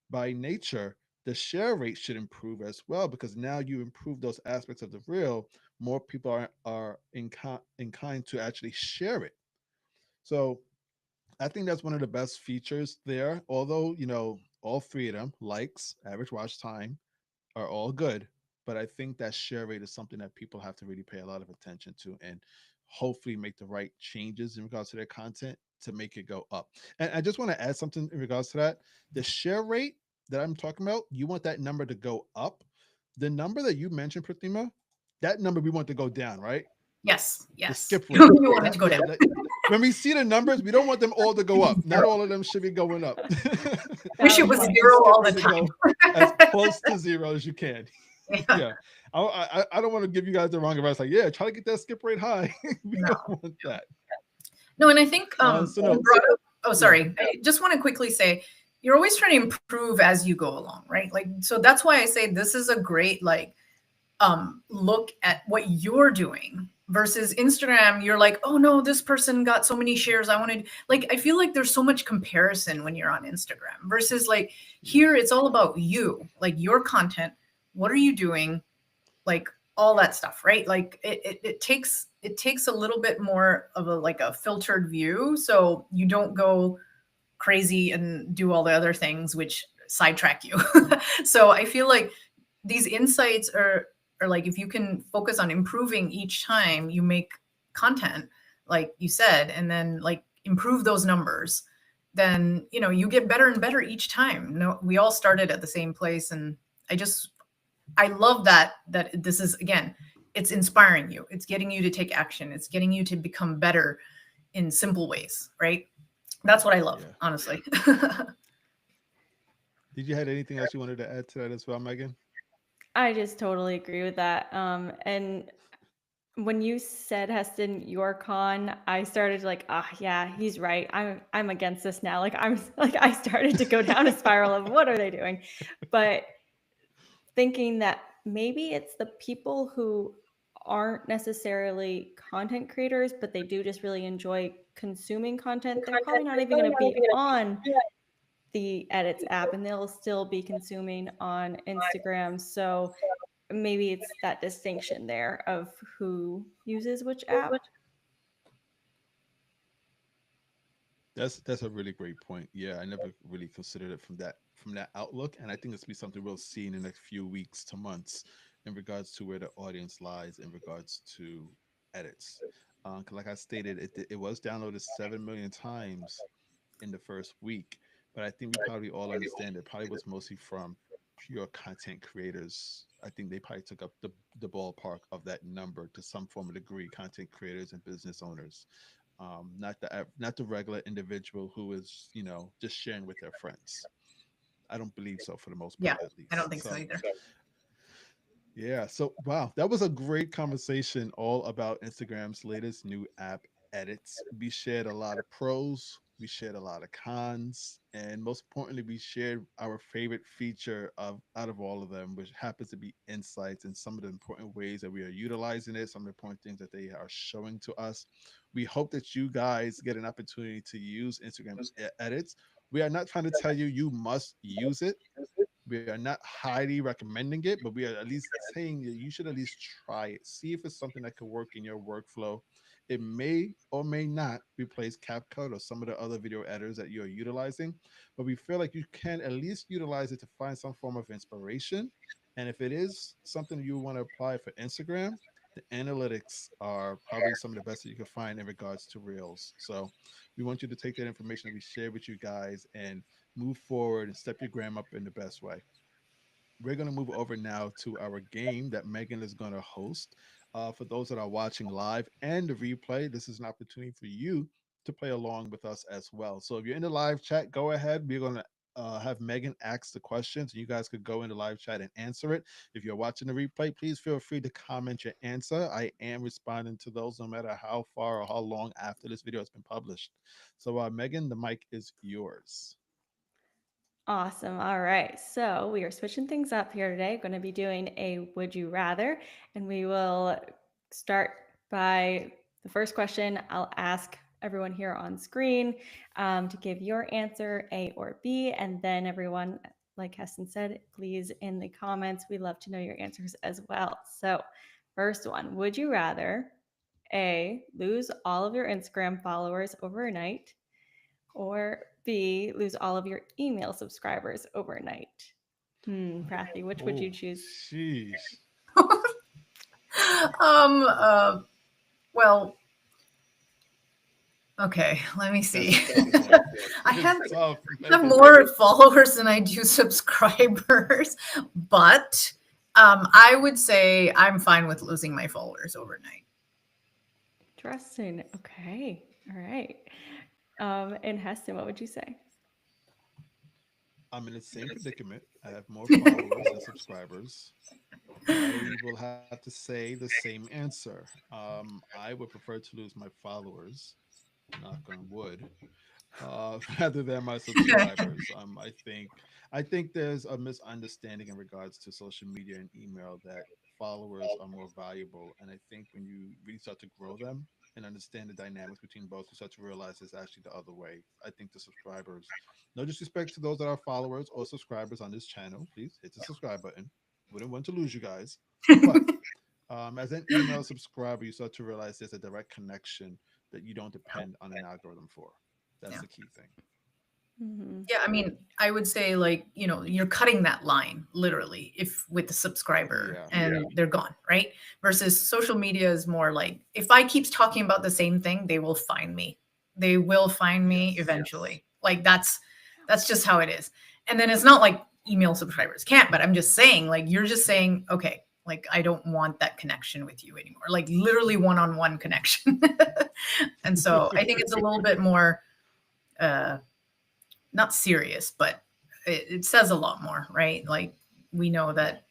by nature, the share rate should improve as well because now you improve those aspects of the reel. More people are inclined to actually share it. So I think that's one of the best features there. Although, all three of them, likes, average watch time, are all good. But I think that share rate is something that people have to really pay a lot of attention to and hopefully make the right changes in regards to their content to make it go up. And I just want to add something in regards to that. The share rate that I'm talking about, you want that number to go up. The number that you mentioned, Pratima, that number we want to go down, right? Yes, The yes. skip You rate. want it That to go yeah, down. when we see the numbers, we don't want them all to go up. Not all of them should be going up. Wish it was You want zero all the skip rate to time. go as close to zero as you can. Yeah. Yeah. I don't want to give you guys the wrong advice. Like, yeah, try to get that skip rate high. We No. don't want that. No, and I think So no, you brought up, oh, sorry. I just want to quickly say, you're always trying to improve as you go along, right? Like, so that's why I say this is a great, like, look at what you're doing versus Instagram. You're like, oh no, this person got so many shares. I wanted, like, I feel like there's so much comparison when you're on Instagram versus like here, it's all about you, like your content. What are you doing? Like all that stuff, right? Like it takes a little bit more of a, like a filtered view. So you don't go crazy and do all the other things, which sidetrack you. So I feel like these insights are like, if you can focus on improving each time you make content, like you said, and then like improve those numbers, then, you know, you get better and better each time. No, we all started at the same place. And I love that this is, again, it's inspiring you. It's getting you to take action. It's getting you to become better in simple ways, right? That's what I love, honestly. Did you have anything else you wanted to add to that as well, Megan? I just totally agree with that. And when you said Heston, your con, I started like, yeah, he's right. I'm against this now. Like I started to go down a spiral of what are they doing? But thinking that maybe it's the people who aren't necessarily content creators, but they do just really enjoy consuming content. They're probably not even going to be on the Edits app, and they'll still be consuming on Instagram. So maybe it's that distinction there of who uses which app. That's a really great point. Yeah, I never really considered it from that outlook, and I think it's be something we'll see in the next few weeks to months in regards to where the audience lies in regards to edits. 'Cause like I stated, it was downloaded 7 million times in the first week, but I think we probably all understand it probably was mostly from pure content creators. I think they probably took up the ballpark of that number to some form of degree. Content creators and business owners, not the regular individual who is just sharing with their friends. I don't believe so for the most Yeah, part, at I don't least. think so either. Yeah. So, wow, that was a great conversation all about Instagram's latest new app, Edits. We shared a lot of pros, we shared a lot of cons, and most importantly, we shared our favorite feature of out of all of them, which happens to be insights and some of the important ways that we are utilizing it, some of the important things that they are showing to us. We hope that you guys get an opportunity to use Instagram Edits. We are not trying to tell you you must use it. We are not highly recommending it, but we are at least saying that you should at least try it. See if it's something that could work in your workflow. It may or may not replace CapCut or some of the other video editors that you're utilizing, but we feel like you can at least utilize it to find some form of inspiration. And if it is something you want to apply for Instagram, the analytics are probably some of the best that you can find in regards to Reels. So we want you to take that information that we share with you guys and move forward and step your gram up in the best way. We're going to move over now to our game that Megan is going to host. For those that are watching live and the replay, this is an opportunity for you to play along with us as well. So if you're in the live chat, go ahead. We're going to have Megan ask the questions, and you guys could go in the live chat and answer it. If you're watching the replay, please feel free to comment your answer. I am responding to those no matter how far or how long after this video has been published. So, Megan, the mic is yours. Awesome. All right. So we are switching things up here today. Going to be doing a would you rather, and we will start by the first question. I'll ask everyone here on screen to give your answer, A or B, and then everyone, like Heston said, please in the comments. We love to know your answers as well. So, first one, would you rather A, lose all of your Instagram followers overnight, or B, lose all of your email subscribers overnight? Prathy, which would you choose? Sheesh. Well, okay, let me see. I have more followers than I do subscribers, but I would say I'm fine with losing my followers overnight. Interesting. Okay. All right. And Heston, what would you say? I'm in the same predicament. I have more followers than subscribers. I will have to say the same answer. I would prefer to lose my followers, knock on wood, rather than my subscribers. I think there's a misunderstanding in regards to social media and email that followers are more valuable, and I think when you really start to grow them and understand the dynamics between both, you start to realize it's actually the other way. I think the subscribers, no disrespect to those that are followers or subscribers on this channel, please hit the subscribe button. Wouldn't want to lose you guys, but as an email subscriber, you start to realize there's a direct connection that you don't depend on an algorithm for. That's Yeah. the key thing. Mm-hmm. Yeah, I mean, I would say like, you're cutting that line literally if with the subscriber Yeah. and they're gone, right? Versus social media is more like if I keep talking about the same thing, they will find me. They will find me Yes. eventually. Like that's just how it is. And then it's not like email subscribers can't, but I'm just saying like you're just saying, okay, like I don't want that connection with you anymore. Like literally one-on-one connection. And so I think it's a little bit more uh not serious, but it says a lot more, right? Like we know that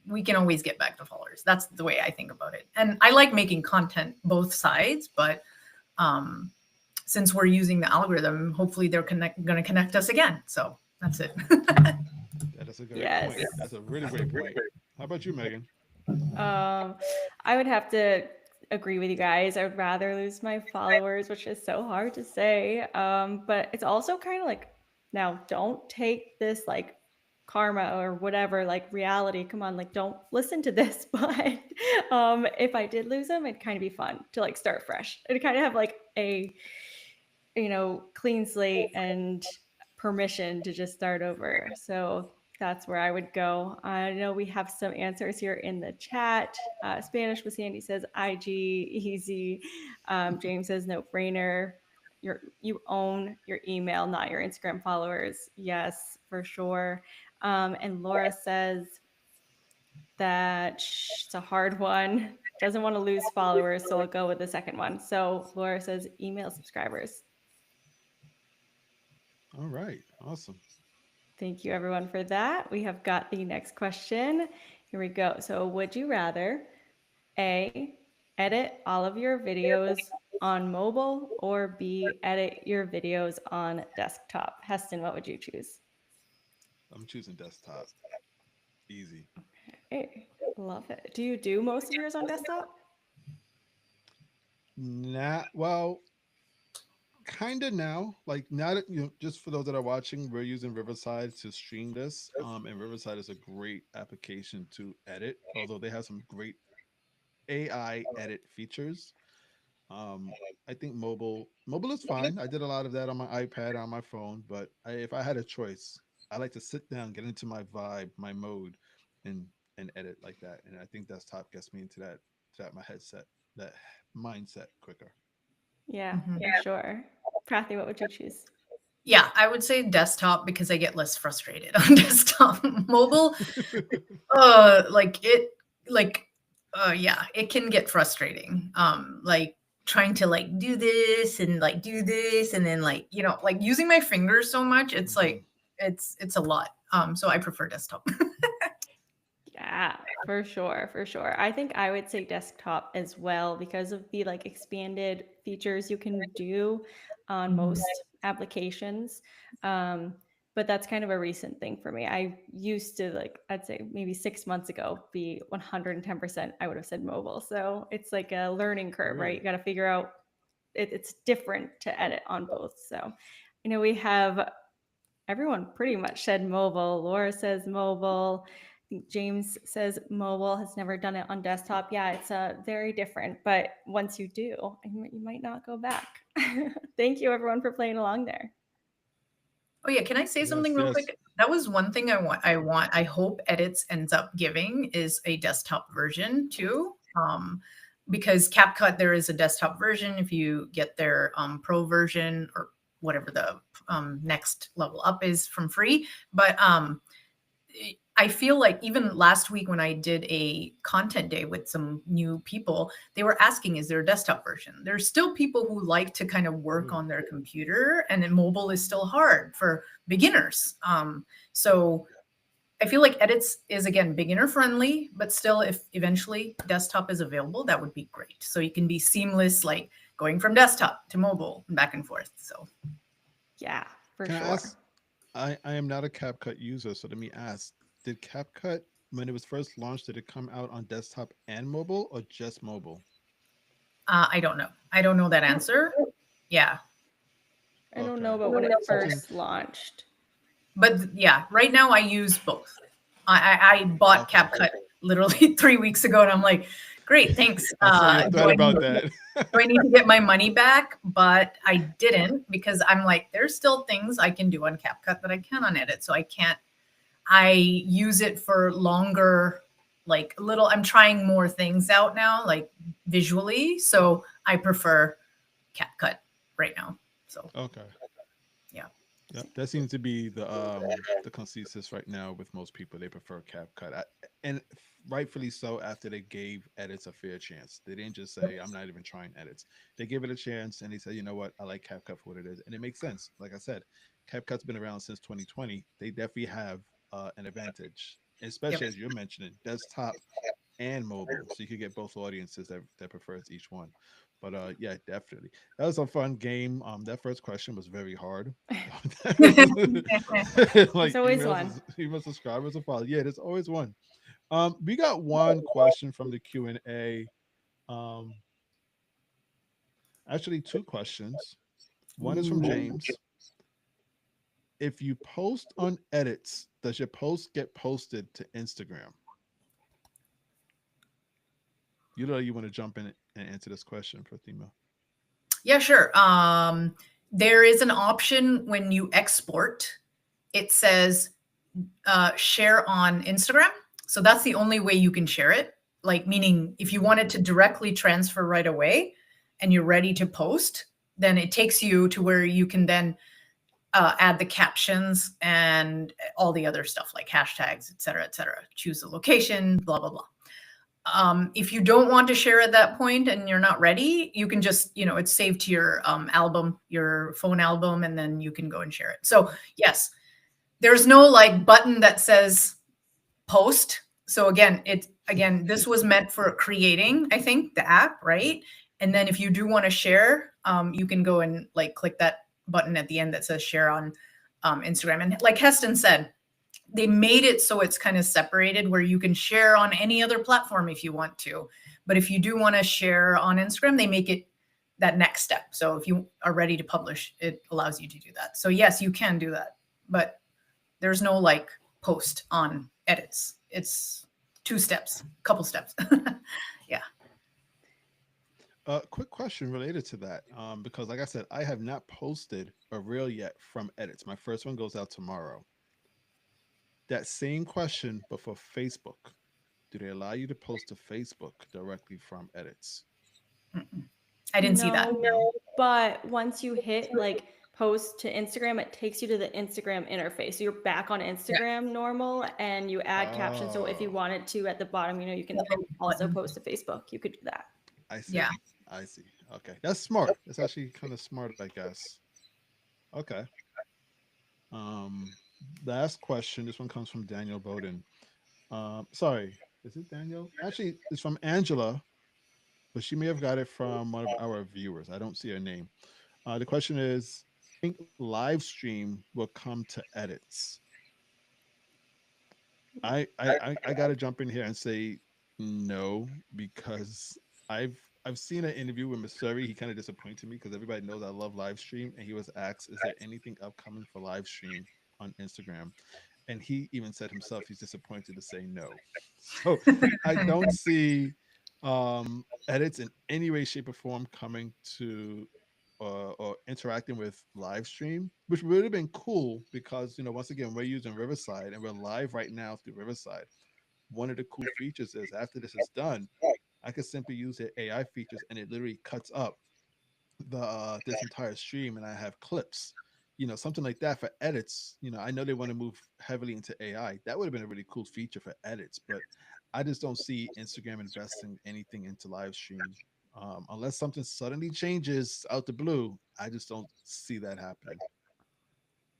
we can always get back to followers. That's the way I think about it. And I like making content both sides, but um, since we're using the algorithm, hopefully they're going to connect us again. So that's it. That is a great Yes. point. That's a really great point. How about you, Megan? I would have to agree with you guys. I would rather lose my followers, which is so hard to say. But it's also kind of like, now don't take this like karma or whatever, like reality. Come on, like don't listen to this. But if I did lose them, it'd kind of be fun to like start fresh. It'd kind of have like a, clean slate and permission to just start over. So that's where I would go. I know we have some answers here in the chat. Spanish with Sandy says IG, easy. James says no brainer. You own your email, not your Instagram followers. Yes, for sure. And Laura says that it's a hard one. Doesn't want to lose followers, so I'll go with the second one. So Laura says email subscribers. All right. Awesome. Thank you, everyone, for that. We have got the next question. Here we go. So, would you rather A, edit all of your videos on mobile, or B, edit your videos on desktop? Heston, what would you choose? I'm choosing desktop. Easy. Hey, love it. Do you do most of yours on desktop? Well, kind of now. Like now that just for those that are watching, we're using Riverside to stream this. And Riverside is a great application to edit, although they have some great AI edit features. I think mobile is fine. I did a lot of that on my iPad, on my phone, but if I had a choice, I like to sit down, get into my vibe, my mode, and edit like that. And I think desktop gets me into that my headset, that mindset quicker. Yeah, Mhm. for sure. Kathy, what would you choose? Yeah, I would say desktop because I get less frustrated on desktop. Mobile, like it, like, yeah, it can get frustrating. Like trying to like do this and like do this, and then like like using my fingers so much, it's Mhm. like it's a lot. So I prefer desktop. Yeah, for sure, for sure. I think I would say desktop as well because of the like expanded features you can do on Mhm. most applications. Um, but that's kind of a recent thing for me. I used to like, I'd say maybe 6 months ago, be 110%, I would have said mobile. So it's like a learning curve, right? You Really? got to figure out it's different to edit on both. So, we have everyone pretty much said mobile. Laura says mobile. I think James says mobile, has never done it on desktop. Yeah, it's very different, but once you do, you might not go back. Thank you, everyone, for playing along there. Oh yeah, can I say Yes, something real yes. quick? That was one thing I hope Edits ends up giving is a desktop version too. Because CapCut there is a desktop version if you get their pro version or whatever the next level up is from free. But I feel like even last week when I did a content day with some new people, they were asking, is there a desktop version? There's still people who like to kind of work Mm. on their computer, and then mobile is still hard for beginners. So I feel like edits is again beginner friendly, but still, if eventually desktop is available, that would be great. So you can be seamless, like going from desktop to mobile and back and forth. So Yeah, for Can I sure. ask? I am not a CapCut user, so let me ask: did CapCut, when it was first launched, did it come out on desktop and mobile, or just mobile? I don't know. I don't know that answer. Yeah, I don't Okay, know about when it such an first launched. but yeah, right now I use both. I bought okay. CapCut literally 3 weeks ago, and I'm like, great, thanks. I saw your Do thread I need about that. do I need to get my money back? But I didn't, because I'm like, there's still things I can do on CapCut that I can on Edit. So I can't, I use it for longer, like little, I'm trying more things out now, like visually. So I prefer CapCut right now. So Okay. yeah. Yeah, that seems to be the consensus right now with most people. They prefer CapCut, and rightfully so. After they gave edits a fair chance, they didn't just say, "I'm not even trying edits." They gave it a chance, and they said, "You know what? I like CapCut for what it is," and it makes sense. Like I said, CapCut's been around since 2020. They definitely have an advantage, Yep. especially as you're mentioning, desktop and mobile, so you could get both audiences that prefers each one. But yeah, definitely, that was a fun game. That first question was very hard. There's Like always one. email subscribers or followers. Yeah, there's always one. We got one question from the Q&A. Um, actually, two questions. One is from Ooh. James. If you post on edits, does your post get posted to Instagram? You know, you want to jump in and answer this question, Pratima. Yeah, sure. There is an option when you export. It says share on Instagram. So that's the only way you can share it. Like, meaning if you wanted to directly transfer right away and you're ready to post, then it takes you to where you can then add the captions and all the other stuff like hashtags, et cetera, et cetera. Choose the location, blah, blah, blah. If you don't want to share at that point and you're not ready, you can just, it's saved to your album, your phone album, and then you can go and share it. So yes, there's no like button that says post. So this was meant for creating, I think, the app, right? And then if you do want to share, you can go and like click that button at the end that says share on Instagram. And like Heston said, they made it so it's kind of separated where you can share on any other platform if you want to. But if you do want to share on Instagram, they make it that next step. So if you are ready to publish, it allows you to do that. So yes, you can do that, but there's no like post on edits. It's two steps, couple steps. Yeah. Quick question related to that, because like I said, I have not posted a reel yet from edits. My first one goes out tomorrow. That same question, but for Facebook. Do they allow you to post to Facebook directly from edits? I didn't see that. No, but once you hit like post to Instagram, it takes you to the Instagram interface. So you're back on Yeah. Instagram normal and you add captions. So if you Oh, wanted to at the bottom, you can also Button. post to Facebook. You could do that. I see. Yeah. I see. Okay, that's smart. That's actually kind of smart, I guess. Okay. Um, last question. This one comes from Daniel Bowden. Sorry, is it Daniel? Actually, it's from Angela, but she may have got it from one of our viewers. I don't see her name. The question is, think live stream will come to edits? I got to jump in here and say no, because I've seen an interview with Missouri. He kind of disappointed me because everybody knows I love live stream, and he was asked, "Is there anything upcoming for live stream on Instagram?" And he even said himself he's disappointed to say no. So I don't see edits in any way, shape, or form coming to or interacting with live stream, which would have been cool because once again we're using Riverside and we're live right now through Riverside. One of the cool features is after this is done, I could simply use the AI features and it literally cuts up the this entire stream and I have clips. something like that for edits. I know they want to move heavily into AI. That would have been a really cool feature for edits, but I just don't see Instagram investing anything into live stream. Unless something suddenly changes out the blue, I just don't see that happening.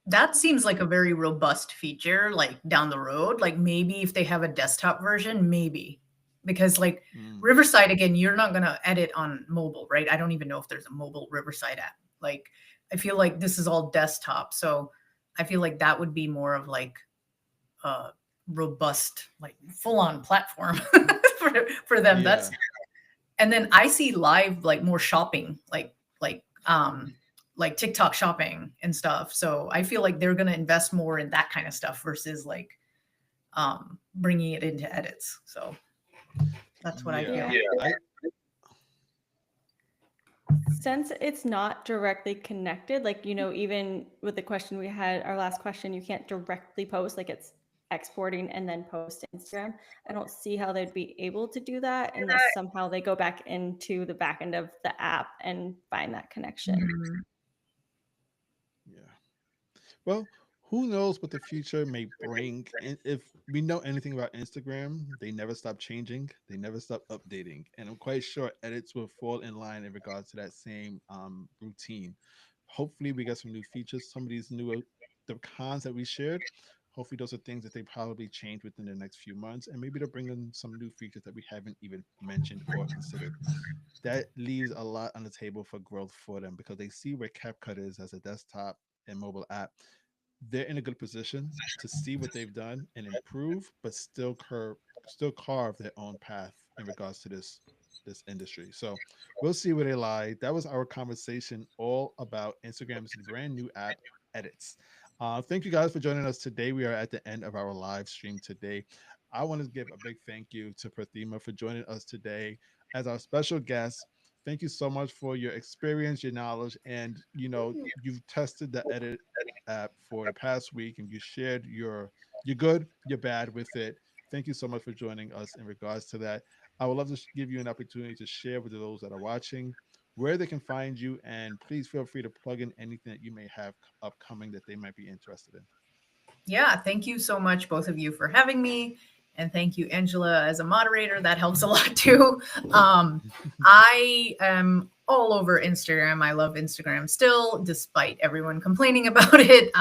That seems like a very robust feature, like down the road. Like maybe if they have a desktop version, maybe. Because like Mm, Riverside, again, you're not gonna edit on mobile, right? I don't even know if there's a mobile Riverside app. Like I feel like this is all desktop. So I feel like that would be more of like a robust, like full-on platform for them. That's yeah, and then I see live like more shopping, like TikTok shopping and stuff. So I feel like they're going to invest more in that kind of stuff versus like bringing it into edits. So that's what I feel. yeah. Yeah. I Since it's not directly connected, like, even with the question we had, our last question, you can't directly post, like it's exporting and then post to Instagram. I don't see how they'd be able to do that unless somehow they go back into the back end of the app and find that connection. Mhm. yeah. Well, who knows what the future may bring? And if we know anything about Instagram, they never stop changing, they never stop updating. And I'm quite sure edits will fall in line in regards to that same routine. Hopefully, we get some new features, some of these new the cons that we shared. Hopefully, those are things that they probably change within the next few months, and maybe they'll bring in some new features that we haven't even mentioned or considered. That leaves a lot on the table for growth for them because they see where CapCut is as a desktop and mobile app. They're in a good position to see what they've done and improve, but still carve their own path in regards to this industry. So we'll see where they lie. That was our conversation all about Instagram's brand new app edits. Thank you guys for joining us today. We are at the end of our live stream today. I want to give a big thank you to Prathima for joining us today as our special guest. Thank you so much for your experience, your knowledge, and you've tested the edit app for the past week and you shared your good, your bad with it. Thank you so much for joining us in regards to that. I would love to give you an opportunity to share with those that are watching where they can find you, and please feel free to plug in anything that you may have upcoming that they might be interested in. Yeah, thank you so much, both of you, for having me. And thank you, Angela, as a moderator. That helps a lot too. I am all over Instagram. I love Instagram still, despite everyone complaining about it.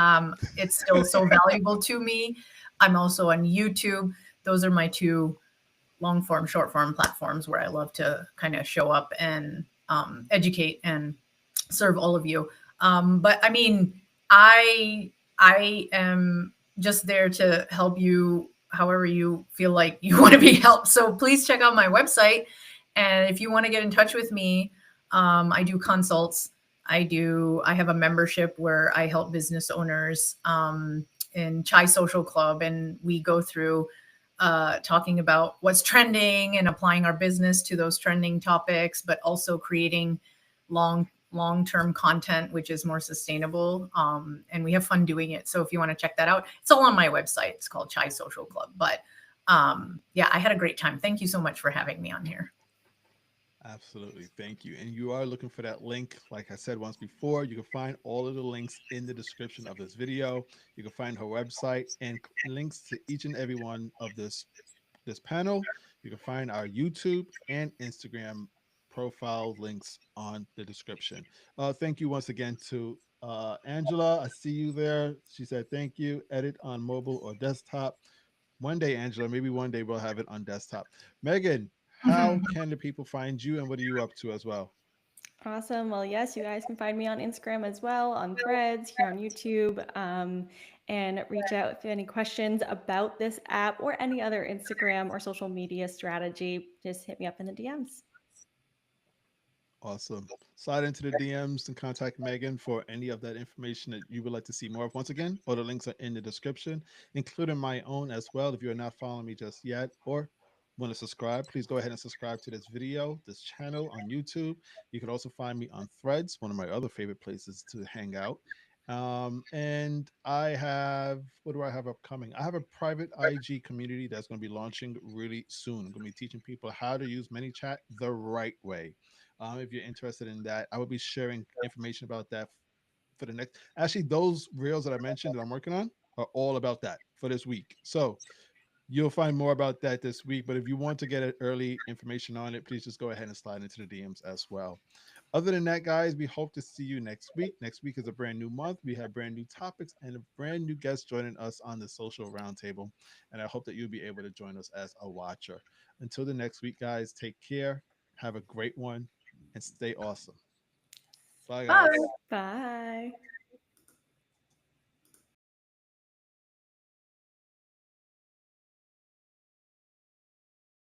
It's still so valuable to me. I'm also on YouTube. Those are my two long form, short form platforms where I love to kind of show up and educate and serve all of you. But I mean, I am just there to help you however you feel like you want to be helped. So please check out my website. And if you want to get in touch with me, I do consults. I have a membership where I help business owners in Chai Social Club, and we go through talking about what's trending and applying our business to those trending topics, but also creating long-term content which is more sustainable, and we have fun doing it. So if you want to check that out, it's all on my website. It's called Chai Social Club. But yeah, I had a great time. Thank you so much for having me on here. Absolutely. Thank you. And you are looking for that link. Like I said once before, you can find all of the links in the description of this video. You can find her website and links to each and every one of this panel. You can find our YouTube and Instagram profile links on the description. Thank you once again to Angela. I see you there. She said thank you. Edit on mobile or desktop. One day, Angela, maybe one day we'll have it on desktop. Megan, how can the people find you and what are you up to as well? Awesome. Well, yes, you guys can find me on Instagram as well, on Threads, here on YouTube, and reach out if you have any questions about this app or any other Instagram or social media strategy. Just hit me up in the DMs. Awesome. Slide into the DMs and contact Megan for any of that information that you would like to see more of. Once again, all the links are in the description, including my own as well. If you're not following me just yet or want to subscribe, please go ahead and subscribe to this video, this channel on YouTube. You can also find me on Threads, one of my other favorite places to hang out. And I have, what do I have upcoming? I have a private IG community that's going to be launching really soon. I'm going to be teaching people how to use ManyChat the right way. If you're interested in that, I will be sharing information about that for the next. Actually, those reels that I mentioned that I'm working on are all about that for this week. So you'll find more about that this week. But if you want to get early information on it, please just go ahead and slide into the DMs as well. Other than that, guys, we hope to see you next week. Next week is a brand new month. We have brand new topics and a brand new guest joining us on the social roundtable. And I hope that you'll be able to join us as a watcher. Until the next week, guys, take care. Have a great one and stay awesome. Bye, Bye. guys. Bye.